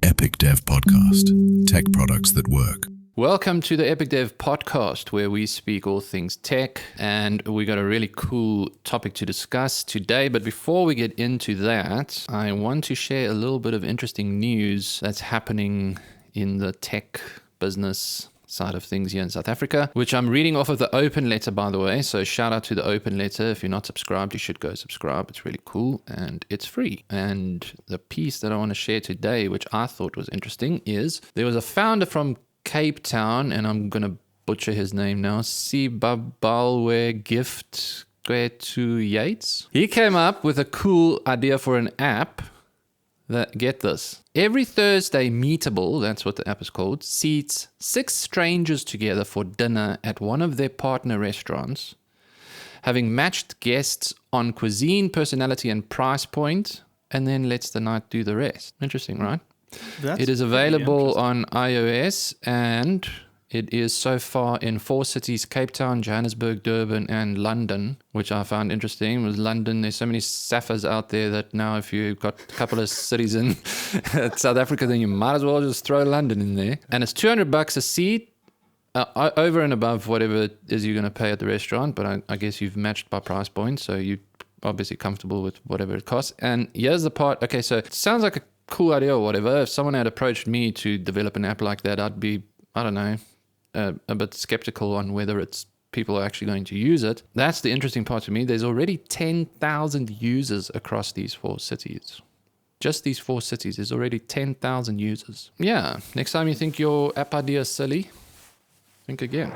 Epic Dev Podcast. Tech products that work. Welcome to the Epic Dev Podcast, where we speak all things tech, and we got a really cool topic to discuss today. But before we get into that, I want to share a little bit of interesting news that's happening in the tech business side of things here in South Africa, which I'm reading off of the open letter, by the way. So shout out to the open letter. If you're not subscribed, you should go subscribe. It's really cool and it's free. And the piece that I want to share today, which I thought was interesting, is there was a founder from Cape Town, and I'm going to butcher his name now, Sibabalwe Gift Kwetu Yates. He came up with a cool idea for an app that, get this, every Thursday Meetable, that's what the app is called, seats 6 strangers together for dinner at one of their partner restaurants, having matched guests on cuisine, personality, and price point, and then lets the night do the rest. Interesting, right? It is available on iOS, and it is so far in 4 cities: Cape Town, Johannesburg, Durban, and London, which I found interesting. With London, there's so many Saffas out there that now if you've got a couple of cities in South Africa, then you might as well just throw London in there. And it's $200 a seat, over and above whatever it is you're going to pay at the restaurant, but I guess you've matched by price point, so you're obviously comfortable with whatever it costs. And here's the part. Okay, so it sounds like a cool idea or whatever. If someone had approached me to develop an app like that, I'd be, I don't know, a bit skeptical on whether people are actually going to use it. That's the interesting part to me. There's already 10,000 users across these 4 cities. Just these 4 cities, there's already 10,000 users. Yeah, next time you think your app idea is silly, think again.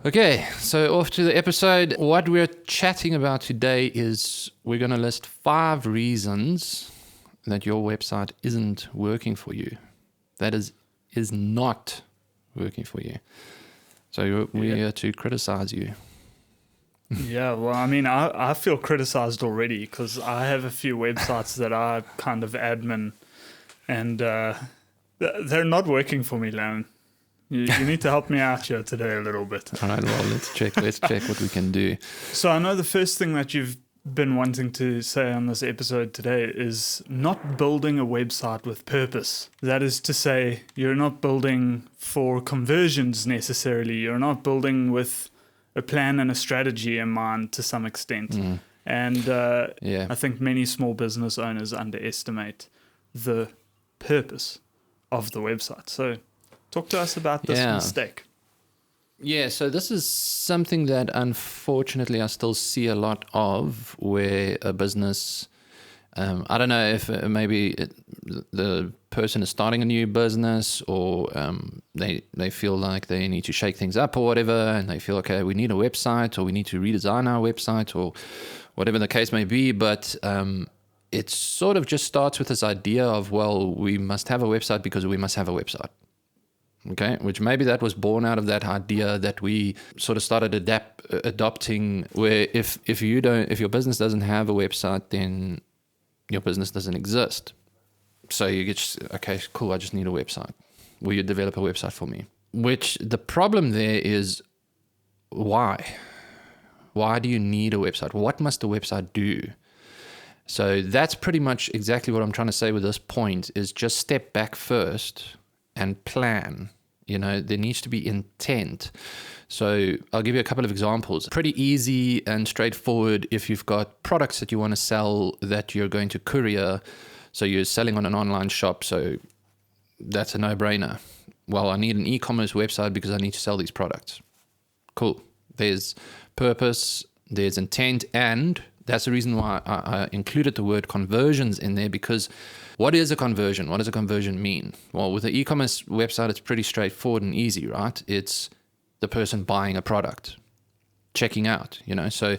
Okay, so off to the episode. What we're chatting about today is we're going to list 5 reasons that your website isn't working for you. That is not working for you. So we're here to criticize you. Yeah, well, I mean, I feel criticized already because I have a few websites that I kind of admin, and they're not working for me, Lan. You need to help me out here today a little bit. All right, well, let's check what we can do. So I know the first thing that you've been wanting to say on this episode today is not building a website with purpose. That is to say, you're not building for conversions necessarily. You're not building with a plan and a strategy in mind to some extent. And I think many small business owners underestimate the purpose of the website. So talk to us about this mistake. Yeah, so this is something that unfortunately I still see a lot of, where a business, I don't know if the person is starting a new business, or they feel like they need to shake things up or whatever, and they feel, okay, we need a website, or we need to redesign our website, or whatever the case may be, but it sort of just starts with this idea of, well, we must have a website because we must have a website. Okay, which maybe that was born out of that idea that we sort of started adopting, where if your business doesn't have a website, then your business doesn't exist. So you get, okay, cool, I just need a website. Will you develop a website for me? Which the problem there is, why? Why do you need a website? What must the website do? So that's pretty much exactly what I'm trying to say with this point, is just step back first and plan. You know, there needs to be intent. So I'll give you a couple of examples. Pretty easy and straightforward if you've got products that you want to sell that you're going to courier. So you're selling on an online shop, so that's a no-brainer. Well, I need an e-commerce website because I need to sell these products. Cool. There's purpose, there's intent, and that's the reason why I included the word conversions in there, because what is a conversion? What does a conversion mean? Well, with an e-commerce website, it's pretty straightforward and easy, right? It's the person buying a product, checking out, So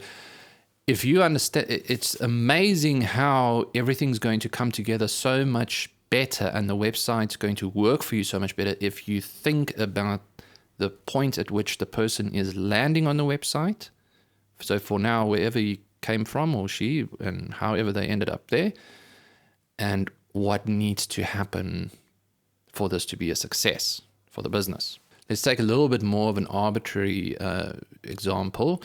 if you understand, it's amazing how everything's going to come together so much better, and the website's going to work for you so much better if you think about the point at which the person is landing on the website. So for now, wherever he came from, or she, and however they ended up there, and what needs to happen for this to be a success for the business. Let's take a little bit more of an arbitrary example,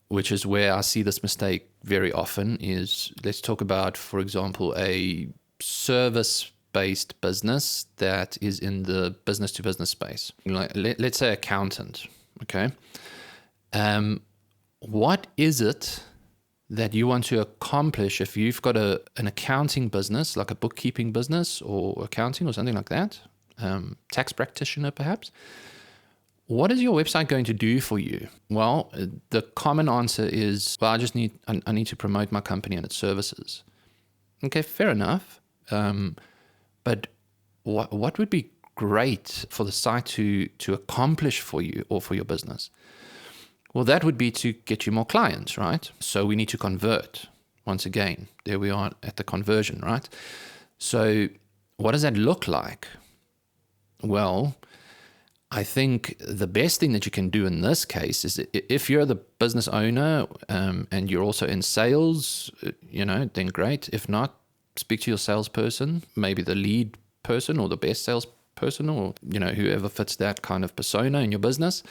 which is where I see this mistake very often, is let's talk about, for example, a service based business that is in the business to business space. Like, let's say accountant, okay? What is it that you want to accomplish if you've got an accounting business, like a bookkeeping business or accounting or something like that, tax practitioner perhaps? What is your website going to do for you? Well, the common answer is, well, I need to promote my company and its services. Okay, fair enough. But what would be great for the site to accomplish for you or for your business? Well, that would be to get you more clients, right? So we need to convert. Once again, there we are at the conversion, right? So what does that look like? Well, I think the best thing that you can do in this case is, if you're the business owner and you're also in sales, then great. If not, speak to your salesperson, maybe the lead person or the best salesperson, or whoever fits that kind of persona in your business,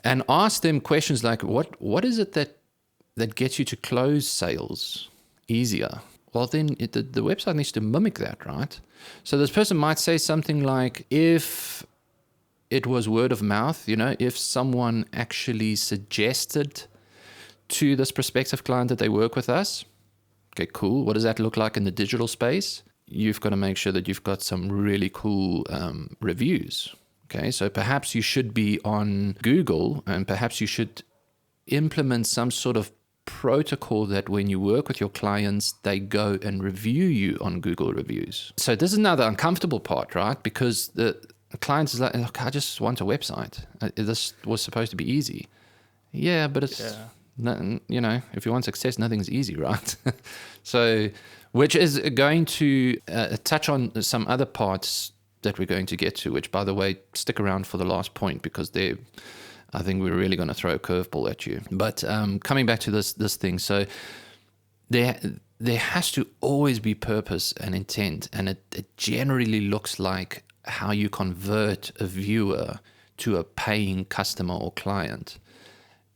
and ask them questions like, what is it that gets you to close sales easier? Well, then the website needs to mimic that, right? So this person might say something like, if it was word of mouth, if someone actually suggested to this prospective client that they work with us, okay, cool. What does that look like in the digital space? You've got to make sure that you've got some really cool reviews. Okay, so perhaps you should be on Google, and perhaps you should implement some sort of protocol that when you work with your clients, they go and review you on Google reviews. So this is now the uncomfortable part, right? Because the clients is like, look, I just want a website. This was supposed to be easy. Yeah, but it's, if you want success, nothing's easy, right? So, which is going to touch on some other parts that we're going to get to, which, by the way, stick around for the last point, because I think we're really going to throw a curveball at you. But coming back to this thing, so there has to always be purpose and intent, and it generally looks like how you convert a viewer to a paying customer or client.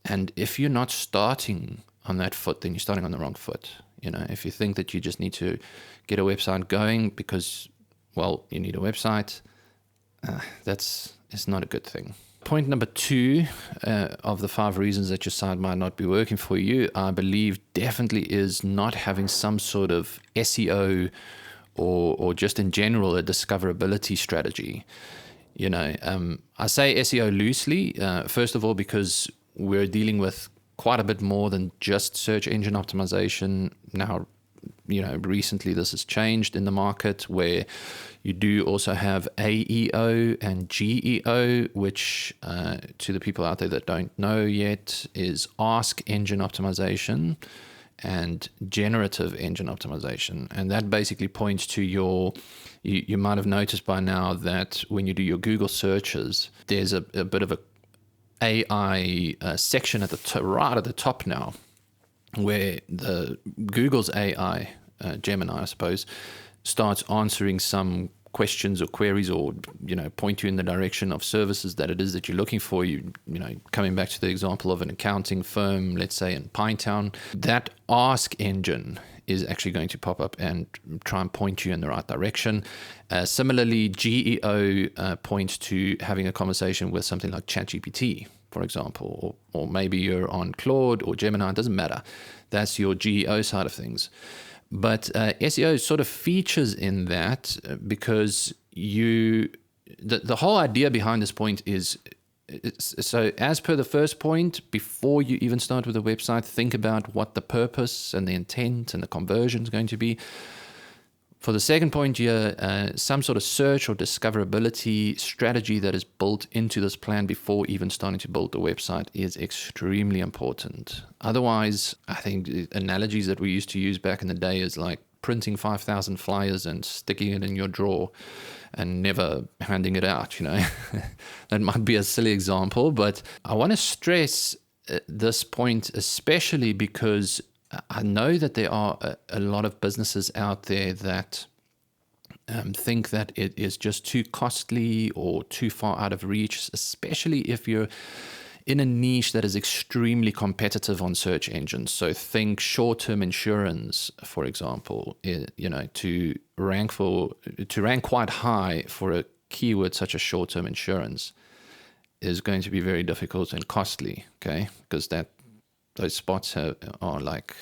And if you're not starting on that foot, then you're starting on the wrong foot. If you think that you just need to get a website going because, well, you need a website, it's not a good thing. Point number 2 of the 5 reasons that your site might not be working for you, I believe definitely is not having some sort of SEO or just in general a discoverability strategy. I say SEO loosely, first of all, because we're dealing with quite a bit more than just search engine optimization. Now, recently this has changed in the market, where you do also have AEO and GEO, which to the people out there that don't know yet is Ask Engine Optimization and Generative Engine Optimization. And that basically points to you might have noticed by now that when you do your Google searches, there's a bit of a AI section at the right at the top now, where the Google's AI, Gemini, I suppose, starts answering some questions or queries, or point you in the direction of services that it is that you're looking for. Coming back to the example of an accounting firm, let's say in Pinetown, that Ask engine is actually going to pop up and try and point you in the right direction. Similarly, GEO points to having a conversation with something like ChatGPT, for example, or maybe you're on Claude or Gemini, it doesn't matter. That's your GEO side of things. But SEO sort of features in that because the whole idea behind this point is, so as per the first point, before you even start with a website, think about what the purpose and the intent and the conversion is going to be. For the second point here, some sort of search or discoverability strategy that is built into this plan before even starting to build the website is extremely important. Otherwise, I think analogies that we used to use back in the day is like printing 5,000 flyers and sticking it in your drawer and never handing it out, That might be a silly example, but I want to stress this point especially because I know that there are a lot of businesses out there that think that it is just too costly or too far out of reach, especially if you're in a niche that is extremely competitive on search engines. So think short-term insurance, for example, to rank quite high for a keyword such as short-term insurance is going to be very difficult and costly, okay? Because those spots are like,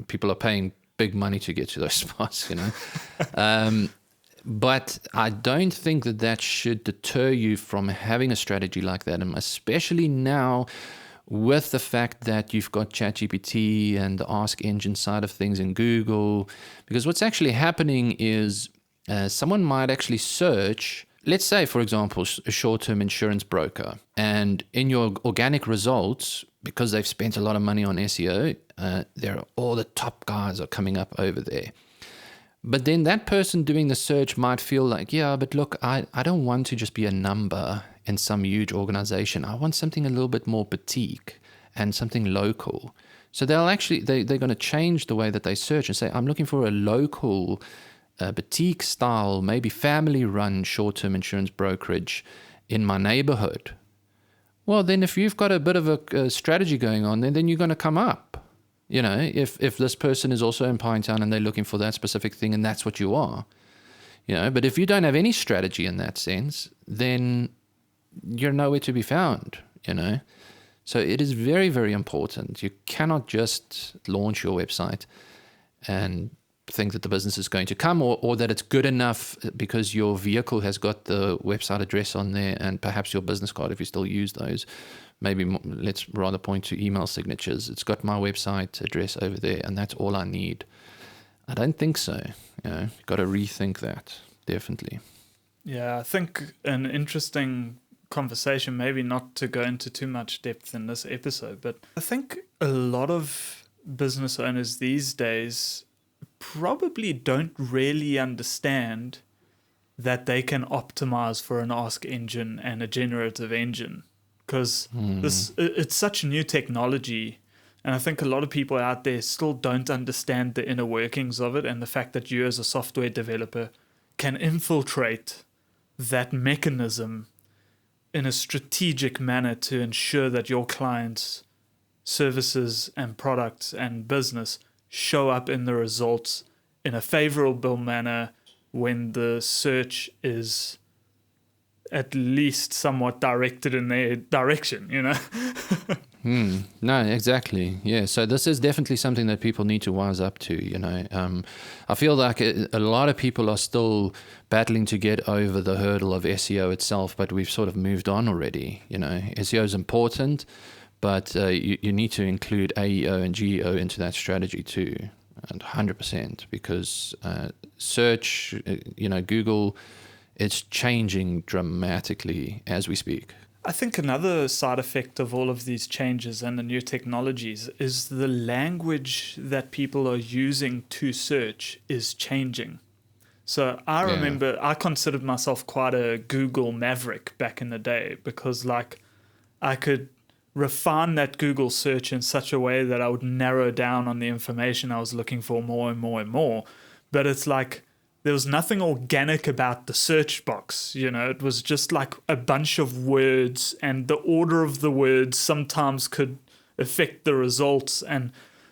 people are paying big money to get to those spots, But I don't think that should deter you from having a strategy like that, and especially now with the fact that you've got ChatGPT and the Ask Engine side of things in Google. Because what's actually happening is someone might actually search, let's say, for example, a short-term insurance broker, and in your organic results, because they've spent a lot of money on SEO, all the top guys are coming up over there. But then that person doing the search might feel like, yeah, but look, I don't want to just be a number in some huge organization. I want something a little bit more boutique and something local. So they're going to change the way that they search and say, I'm looking for a local, boutique style, maybe family run short-term insurance brokerage in my neighborhood. Well, then if you've got a bit of a strategy going on, then you're going to come up. If this person is also in Pinetown and they're looking for that specific thing and that's what you are, but if you don't have any strategy in that sense, then you're nowhere to be found, So it is very, very important. You cannot just launch your website and think that the business is going to come or that it's good enough because your vehicle has got the website address on there and perhaps your business card, if you still use those. Maybe let's rather point to email signatures. It's got my website address over there, and that's all I need. I don't think so. You've got to rethink that, definitely. Yeah, I think an interesting conversation, maybe not to go into too much depth in this episode, but I think a lot of business owners these days probably don't really understand that they can optimize for an Ask Engine and a generative engine. Because it's such new technology, and I think a lot of people out there still don't understand the inner workings of it, and the fact that you as a software developer can infiltrate that mechanism in a strategic manner to ensure that your clients' services and products and business show up in the results in a favorable manner when the search is at least somewhat directed in their direction, No, exactly. Yeah. So this is definitely something that people need to wise up to, I feel like a lot of people are still battling to get over the hurdle of SEO itself, but we've sort of moved on already. SEO is important, but you need to include AEO and GEO into that strategy too, and 100%, because search, Google, it's changing dramatically as we speak. I think another side effect of all of these changes and the new technologies is the language that people are using to search is changing. So I remember I considered myself quite a Google maverick back in the day because I could refine that Google search in such a way that I would narrow down on the information I was looking for more and more and more. But it's like there was nothing organic about the search box, it was just like a bunch of words, and the order of the words sometimes could affect the results.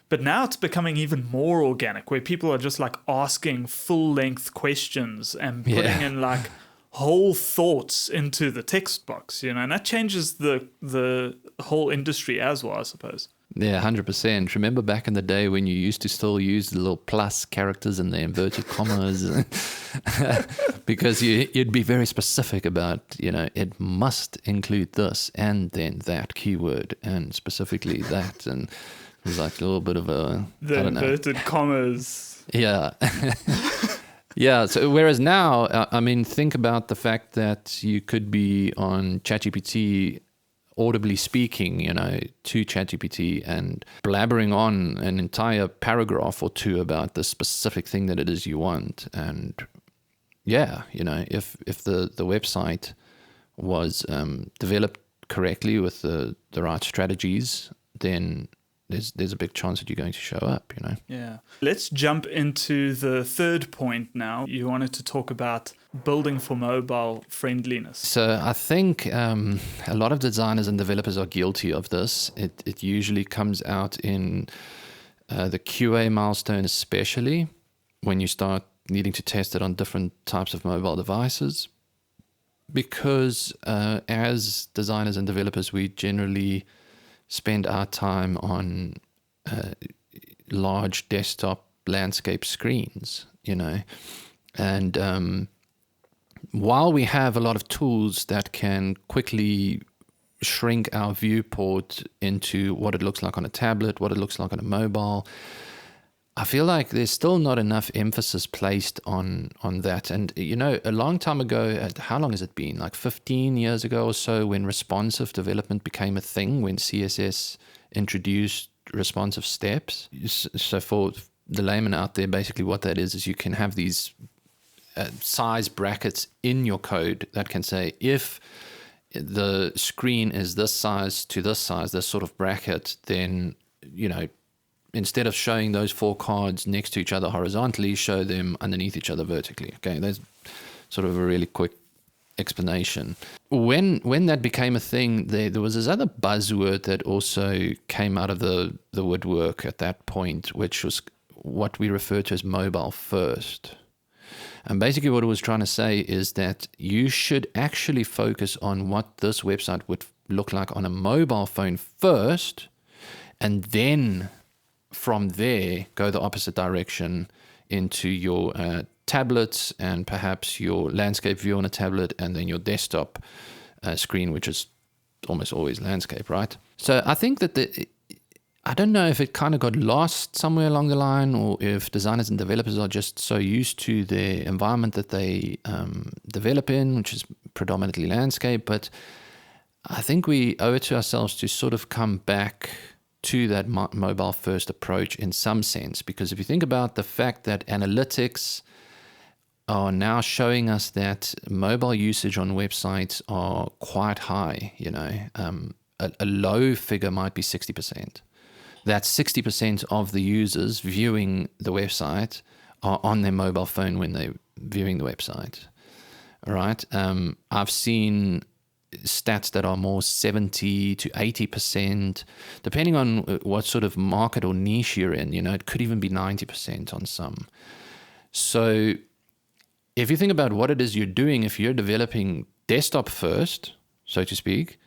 But now it's becoming even more organic, where people are just like asking full-length questions and putting in like whole thoughts into the text box, and that changes the whole industry as well, I suppose. Yeah, 100%. Remember back in the day when you used to still use the little plus characters and the inverted commas because you'd be very specific about, it must include this and then that keyword and specifically that. And it was like a little bit of the inverted commas. Yeah. Yeah. So whereas now, think about the fact that you could be on ChatGPT audibly speaking, to ChatGPT and blabbering on an entire paragraph or two about the specific thing that it is you want. And if the website was developed correctly with the right strategies, then there's a big chance that you're going to show up, you know. Yeah. Let's jump into the third point now. You wanted to talk about building for mobile friendliness. So I think a lot of designers and developers are guilty of this. It usually comes out in the QA milestone, especially when you start needing to test it on different types of mobile devices. Because as designers and developers, we generally spend our time on large desktop landscape screens, you know. And while we have a lot of tools that can quickly shrink our viewport into what it looks like on a tablet, what it looks like on a mobile, I feel like there's still not enough emphasis placed on that. And, you know, a long time ago, how long has it been? Like 15 years ago or so, when responsive development became a thing, when CSS introduced responsive steps. So for the layman out there, basically what that is you can have these size brackets in your code that can say, if the screen is this size to this size, this sort of bracket, then, you know, instead of showing those 4 cards next to each other horizontally, show them underneath each other vertically. Okay, that's sort of a really quick explanation. When that became a thing, there was this other buzzword that also came out of the woodwork at that point, which was what we refer to as mobile first. And basically what it was trying to say is that you should actually focus on what this website would look like on a mobile phone first, and then from there, go the opposite direction into your tablets and perhaps your landscape view on a tablet, and then your desktop screen, which is almost always landscape, right? So I think that I don't know if it kind of got lost somewhere along the line, or if designers and developers are just so used to the environment that they develop in, which is predominantly landscape. But I think we owe it to ourselves to sort of come back to that mobile first approach in some sense, because if you think about the fact that analytics are now showing us that mobile usage on websites are quite high, you know, a low figure might be 60%. That's 60% of the users viewing the website are on their mobile phone when they're viewing the website. All right. I've seen stats that are more 70 to 80%, depending on what sort of market or niche you're in. You know, it could even be 90% on some. So if you think about what it is you're doing, if you're developing desktop first, so to speak,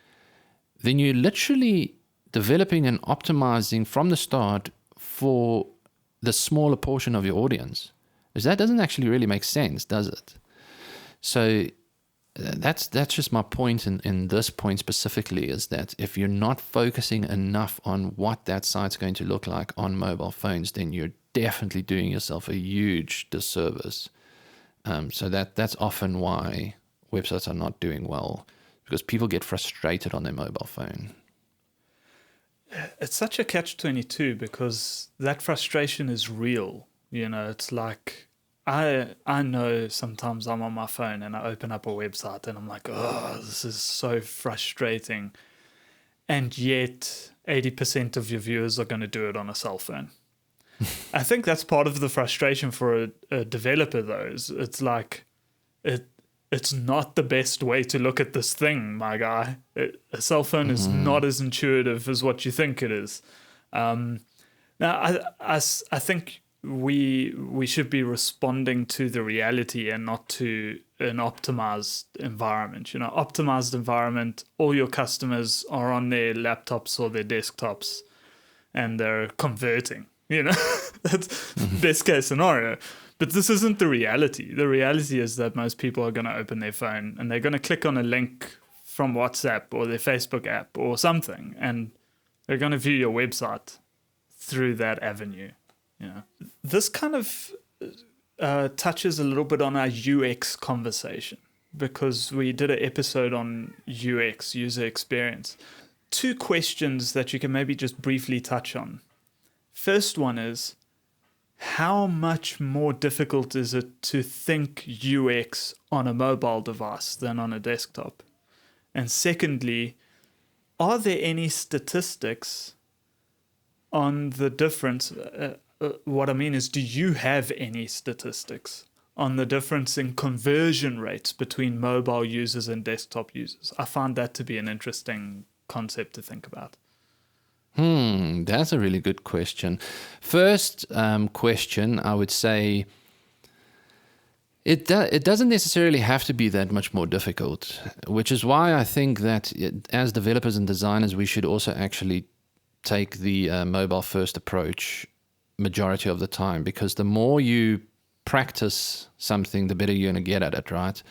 then you're literally developing and optimizing from the start for the smaller portion of your audience. Because that doesn't actually really make sense, does it? So that's just my point in this point specifically, is that if you're not focusing enough on what that site's going to look like on mobile phones, then you're definitely doing yourself a huge disservice. So that's often why websites are not doing well, because people get frustrated on their mobile phone. It's such a catch-22, because that frustration is real. You know, it's like, I know sometimes I'm on my phone and I open up a website and I'm like, oh, this is so frustrating. And yet 80% of your viewers are going to do it on a cell phone. I think that's part of the frustration for a developer, though. It's like, it's not the best way to look at this thing, my guy. A cell phone is not as intuitive as what you think it is. Now, I think we should be responding to the reality and not to an optimized environment. You know, optimized environment, all your customers are on their laptops or their desktops and they're converting. You know, that's best case scenario. But this isn't the reality. The reality is that most people are going to open their phone and they're going to click on a link from WhatsApp or their Facebook app or something, and they're going to view your website through that avenue. You know, this kind of touches a little bit on our UX conversation, because we did an episode on UX, user experience. 2 questions that you can maybe just briefly touch on. First one is, how much more difficult is it to think UX on a mobile device than on a desktop? And secondly, are there any statistics on the difference. What I mean is, do you have any statistics on the difference in conversion rates between mobile users and desktop users? I find that to be an interesting concept to think about. That's a really good question. First question, I would say it doesn't necessarily have to be that much more difficult, which is why I think that as developers and designers, we should also actually take the mobile first approach majority of the time, because the more you practice something, the better you're going to get at it, right?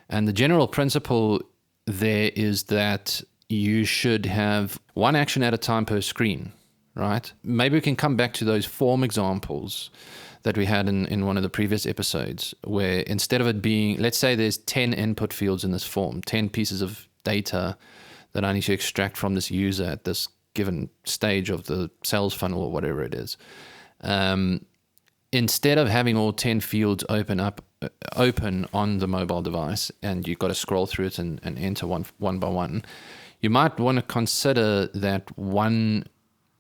And the general principle there is that you should have one action at a time per screen, right? Maybe we can come back to those form examples that we had in one of the previous episodes, where instead of it being, let's say there's 10 input fields in this form, 10 pieces of data that I need to extract from this user at this given stage of the sales funnel or whatever it is. Instead of having all 10 fields open on the mobile device, and you've got to scroll through it and enter one by one, you might want to consider that one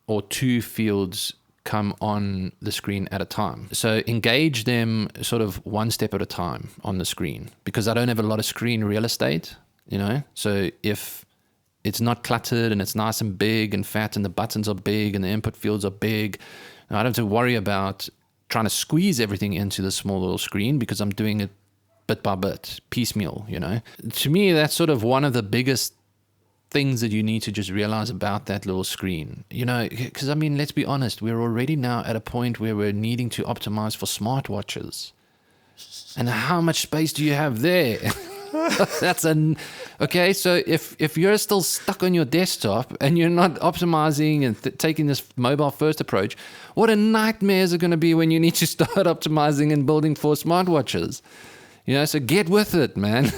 or two fields come on the screen at a time. So engage them sort of one step at a time on the screen, because I don't have a lot of screen real estate, So if it's not cluttered and it's nice and big and fat and the buttons are big and the input fields are big, I don't have to worry about trying to squeeze everything into the small little screen, because I'm doing it bit by bit, piecemeal, To me, that's sort of one of the biggest things that you need to just realize about that little screen, because let's be honest, we're already now at a point where we're needing to optimize for smartwatches. And how much space do you have there? Okay, so if you're still stuck on your desktop and you're not optimizing and taking this mobile first approach, what a nightmare is it going to be when you need to start optimizing and building for smartwatches? So get with it, man.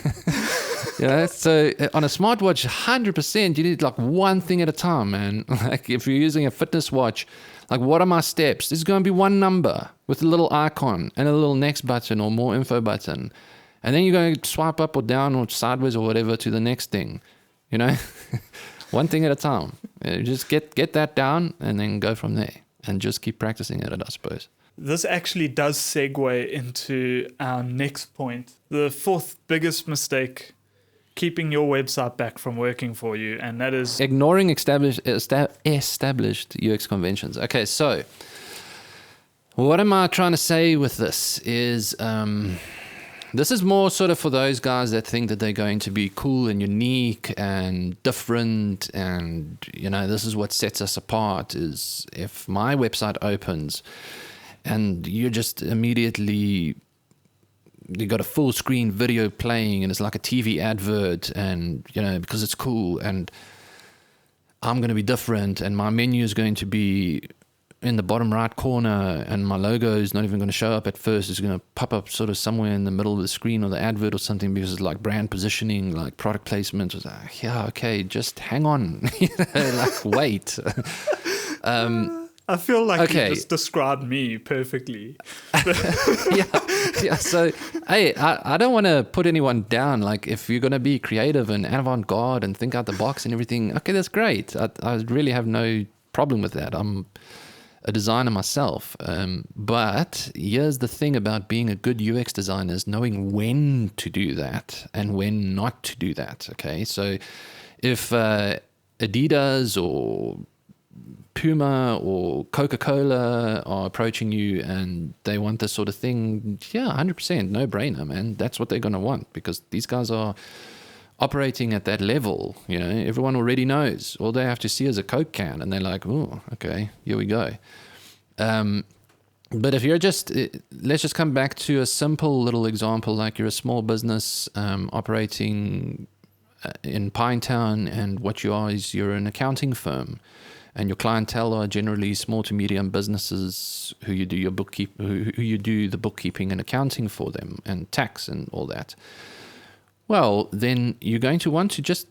So on a smartwatch, 100%, you need like one thing at a time, man. Like if you're using a fitness watch, like what are my steps? There's going to be one number with a little icon and a little next button or more info button. And then you're going to swipe up or down or sideways or whatever to the next thing, one thing at a time. Just get that down and then go from there and just keep practicing at it, I suppose. This actually does segue into our next point. The fourth biggest mistake keeping your website back from working for you, and that is ignoring established UX conventions. Okay, so what am I trying to say with this is this is more sort of for those guys that think that they're going to be cool and unique and different, and this is what sets us apart. Is if my website opens and you just immediately, you got a full screen video playing and it's like a TV advert, and because it's cool and I'm going to be different and my menu is going to be in the bottom right corner and my logo is not even going to show up at first. It's going to pop up sort of somewhere in the middle of the screen or the advert or something, because it's like brand positioning, like product placement. It's like, yeah, okay, just hang on, wait. I feel like you just described me perfectly. Yeah. So, hey, I don't want to put anyone down. Like, if you're going to be creative and avant-garde and think out the box and everything, okay, that's great. I really have no problem with that. I'm a designer myself. But here's the thing about being a good UX designer is knowing when to do that and when not to do that, okay? So if Adidas or Puma or Coca-Cola are approaching you and they want this sort of thing, yeah, 100%, no brainer, man. That's what they're going to want, because these guys are operating at that level. Everyone already knows. All they have to see is a Coke can and they're like, oh, okay, here we go. But if you're let's just come back to a simple little example, like you're a small business operating in Pinetown, and what you are is you're an accounting firm. And your clientele are generally small to medium businesses who you do who you do the bookkeeping and accounting for them, and tax and all that. Well, then you're going to want to just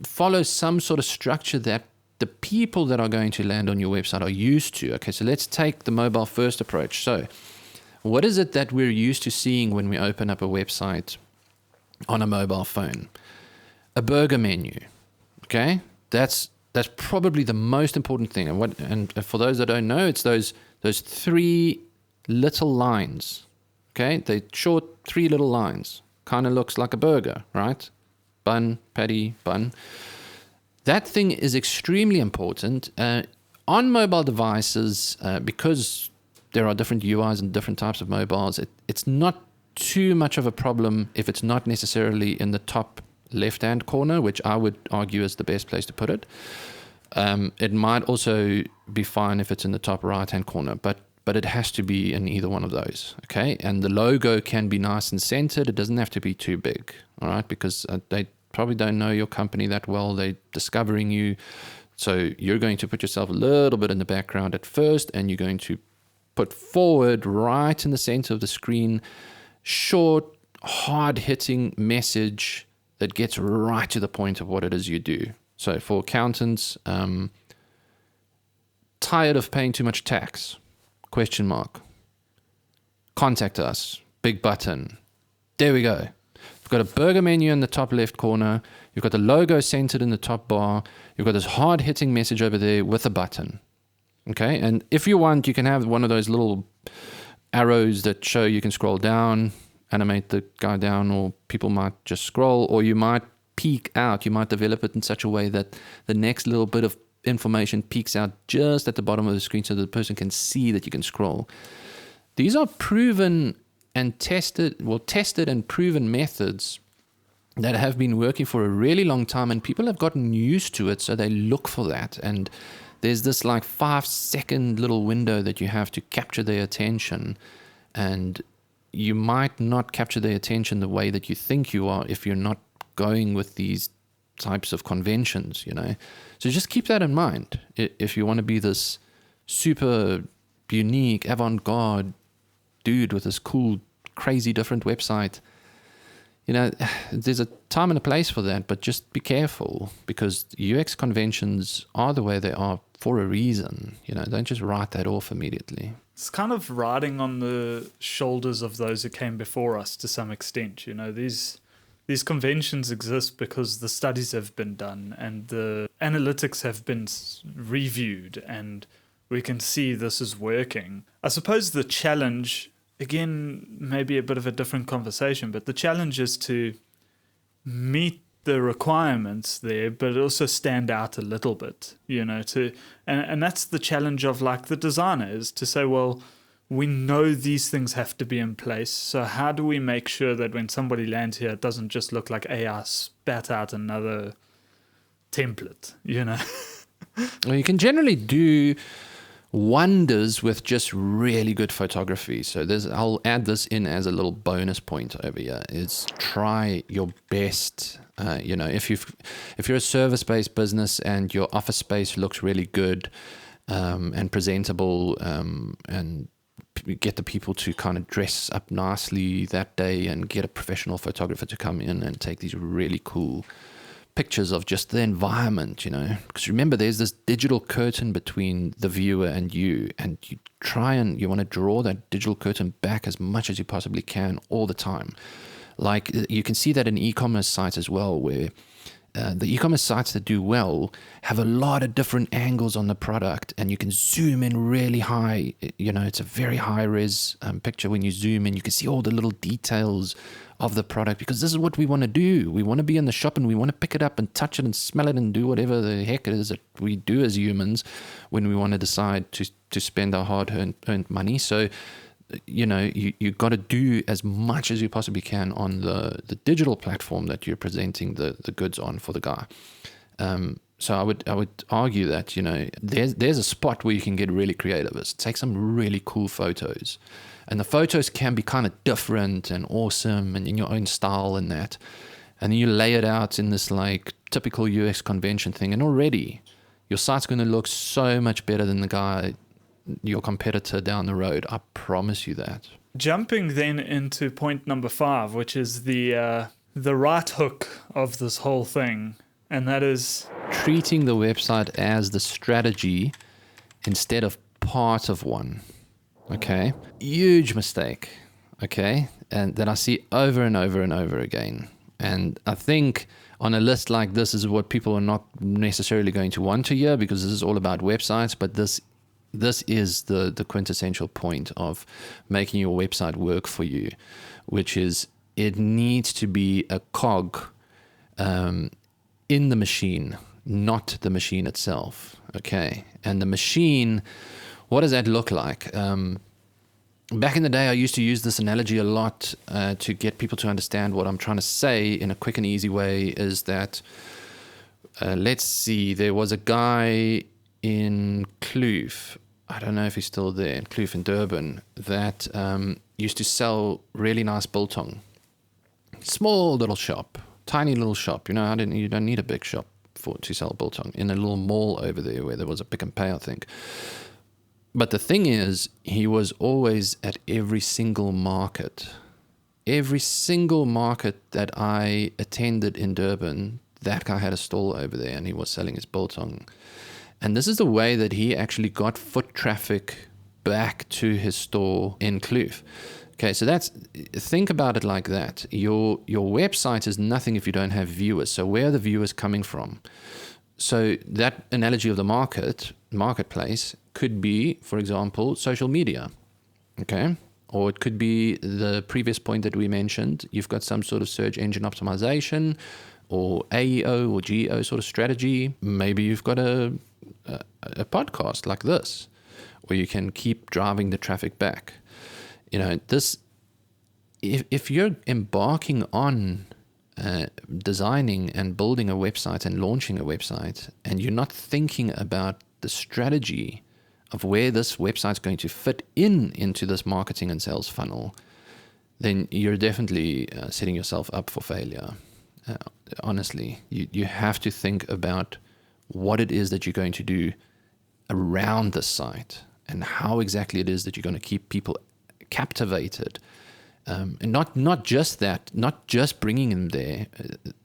follow some sort of structure that the people that are going to land on your website are used to. Okay, so let's take the mobile first approach. So what is it that we're used to seeing when we open up a website on a mobile phone? A burger menu. Okay, that's That's probably the most important thing. And for those that don't know, it's those 3 little lines. Okay, they're short 3 little lines. Kind of looks like a burger, right? Bun, patty, bun. That thing is extremely important on mobile devices because there are different UIs and different types of mobiles. It's not too much of a problem if it's not necessarily in the top left-hand corner, which I would argue is the best place to put it. It might also be fine if it's in the top right-hand corner, but it has to be in either one of those, okay? And the logo can be nice and centered. It doesn't have to be too big, all right? Because they probably don't know your company that well. They're discovering you. So you're going to put yourself a little bit in the background at first, and you're going to put forward right in the center of the screen, short, hard-hitting message that gets right to the point of what it is you do. So for accountants, tired of paying too much tax? ? Contact us. Big button. There we go. You've got a burger menu in the top left corner. You've got the logo centered in the top bar. You've got this hard-hitting message over there with a button. Okay, and if you want, you can have one of those little arrows that show you can scroll down, animate the guy down, or people might just scroll, or you might peek out. You might develop it in such a way that the next little bit of information peeks out just at the bottom of the screen so that the person can see that you can scroll. These are proven and tested and proven methods that have been working for a really long time, and people have gotten used to it, so they look for that. And there's this like 5-second little window that you have to capture their attention, and you might not capture their attention the way that you think you are if you're not going with these types of conventions, So just keep that in mind. If you want to be this super unique, avant-garde dude with this cool, crazy different website, there's a time and a place for that, but just be careful, because UX conventions are the way they are for a reason. Don't just write that off immediately. It's kind of riding on the shoulders of those who came before us to some extent. These conventions exist because the studies have been done and the analytics have been reviewed, and we can see this is working. I suppose the challenge, again, maybe a bit of a different conversation, but the challenge is to meet the requirements there, but also stand out a little bit, and that's the challenge of like the designer, is to say, well, we know these things have to be in place. So how do we make sure that when somebody lands here, it doesn't just look like AI spat out another template, Well, you can generally do wonders with just really good photography. So I'll add this in as a little bonus point over here, is try your best. If you're a service-based business and your office space looks really good and presentable, and get the people to kind of dress up nicely that day, and get a professional photographer to come in and take these really cool pictures of just the environment, because remember, there's this digital curtain between the viewer and you you want to draw that digital curtain back as much as you possibly can all the time. Like you can see that in e-commerce sites as well, where the e-commerce sites that do well have a lot of different angles on the product, and you can zoom in really high. It's a very high res picture. When you zoom in, you can see all the little details of the product, because this is what we want to do. We want to be in the shop and we want to pick it up and touch it and smell it and do whatever the heck it is that we do as humans when we want to decide to spend our hard-earned money. So you got to do as much as you possibly can on the digital platform that you're presenting the goods on for the guy. So I would argue that there's a spot where you can get really creative. Is take some really cool photos, and the photos can be kind of different and awesome and in your own style and that, and then you lay it out in this like typical UX convention thing, and already your site's going to look so much better than the guy, your competitor down the road. I promise you that. Jumping then into point number 5, which is the right hook of this whole thing, and that is treating the website as the strategy instead of part of one. Okay, huge mistake. Okay, and that I see over and over and over again. And I think on a list like this is what people are not necessarily going to want to hear, because this is all about websites, but this is the quintessential point of making your website work for you, which is it needs to be a cog in the machine, not the machine itself. Okay. And the machine, what does that look like? Back in the day, I used to use this analogy a lot to get people to understand what I'm trying to say in a quick and easy way, is that, let's see, there was a guy in Kloof, I don't know if he's still there, in Kloof in Durban, that used to sell really nice biltong. Small little shop, tiny little shop. You know, you don't need a big shop to sell biltong, in a little mall over there where there was a Pick and Pay, I think. But the thing is, he was always at every single market. Every single market that I attended in Durban, that guy had a stall over there and he was selling his biltong. And this is the way that he actually got foot traffic back to his store in Kloof. Okay, so think about it like that. Your website is nothing if you don't have viewers. So where are the viewers coming from? So that analogy of the marketplace could be, for example, social media. Okay, or it could be the previous point that we mentioned. You've got some sort of search engine optimization, or AEO or GEO sort of strategy. Maybe you've got a podcast like this, where you can keep driving the traffic back. You know, this, if you're embarking on designing and building a website and launching a website, and you're not thinking about the strategy of where this website's going to fit into this marketing and sales funnel, then you're definitely setting yourself up for failure. Honestly, you have to think about what it is that you're going to do around the site, and how exactly it is that you're going to keep people captivated, and not just that, not just bringing them there,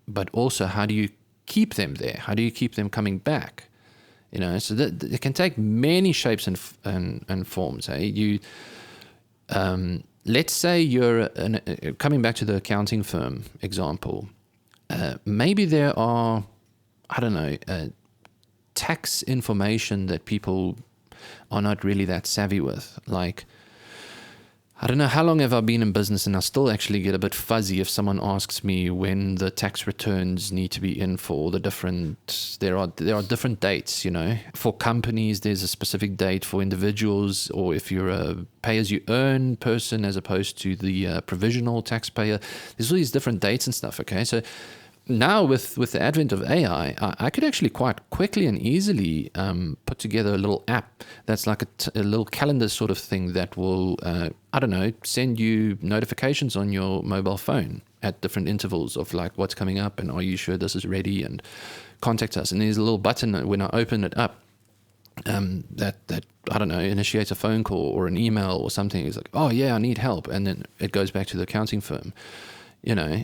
but also how do you keep them there? How do you keep them coming back? You know, so that it can take many shapes and forms. Hey, let's say you're coming back to the accounting firm example. Maybe there are, I don't know, tax information that people are not really that savvy with. Like, I don't know how long have I been in business, and I still actually get a bit fuzzy if someone asks me when the tax returns need to be in for the different, there are different dates, you know. For companies, there's a specific date. For individuals, or if you're a pay-as-you-earn person as opposed to the provisional taxpayer, there's all these different dates and stuff, okay? So now with the advent of AI, I could actually quite quickly and easily put together a little app that's like a little calendar sort of thing that will, I don't know, send you notifications on your mobile phone at different intervals of like what's coming up and are you sure this is ready, and contact us. And there's a little button when I open it up that I don't know, initiates a phone call or an email or something. It's like, oh yeah, I need help, and then it goes back to the accounting firm, you know.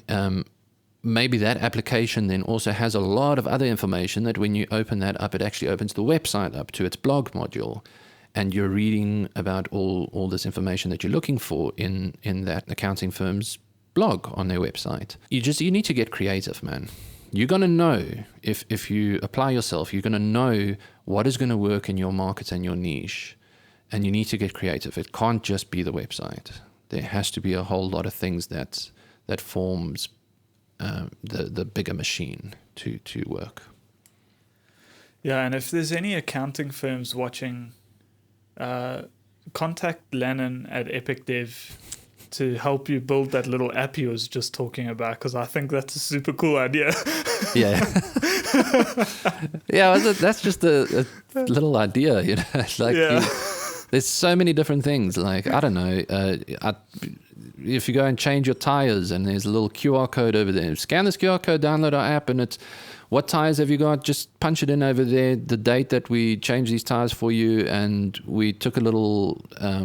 Maybe that application then also has a lot of other information that when you open that up, it actually opens the website up to its blog module, and you're reading about all this information that you're looking for in that accounting firm's blog on their website. You need to get creative, man. You're going to know, if you apply yourself, you're going to know what is going to work in your market and your niche, and you need to get creative. It can't just be the website. There has to be a whole lot of things that forms the bigger machine to work. Yeah, and if there's any accounting firms watching, contact Lennon at Epic Dev to help you build that little app he was just talking about, because I think that's a super cool idea. Yeah. Yeah, that's just a little idea, you know. It's like, there's so many different things. Like, I don't know, if you go and change your tires and there's a little QR code over there, scan this QR code, download our app, and it's, what tires have you got? Just punch it in over there, the date that we changed these tires for you, and we took a little, I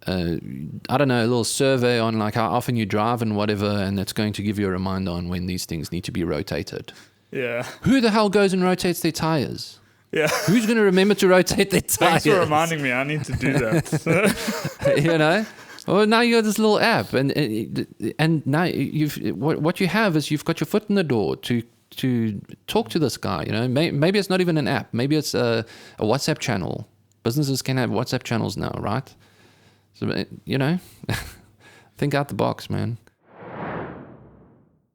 don't know, a little survey on like how often you drive and whatever, and it's going to give you a reminder on when these things need to be rotated. Yeah. Who the hell goes and rotates their tires? Yeah. Who's going to remember to rotate their tires? Thanks for reminding me. I need to do that. You know? Well, now you got this little app, and now what you have is you've got your foot in the door to talk to this guy. You know, maybe it's not even an app. Maybe it's a WhatsApp channel. Businesses can have WhatsApp channels now, right? So, you know, think out the box, man.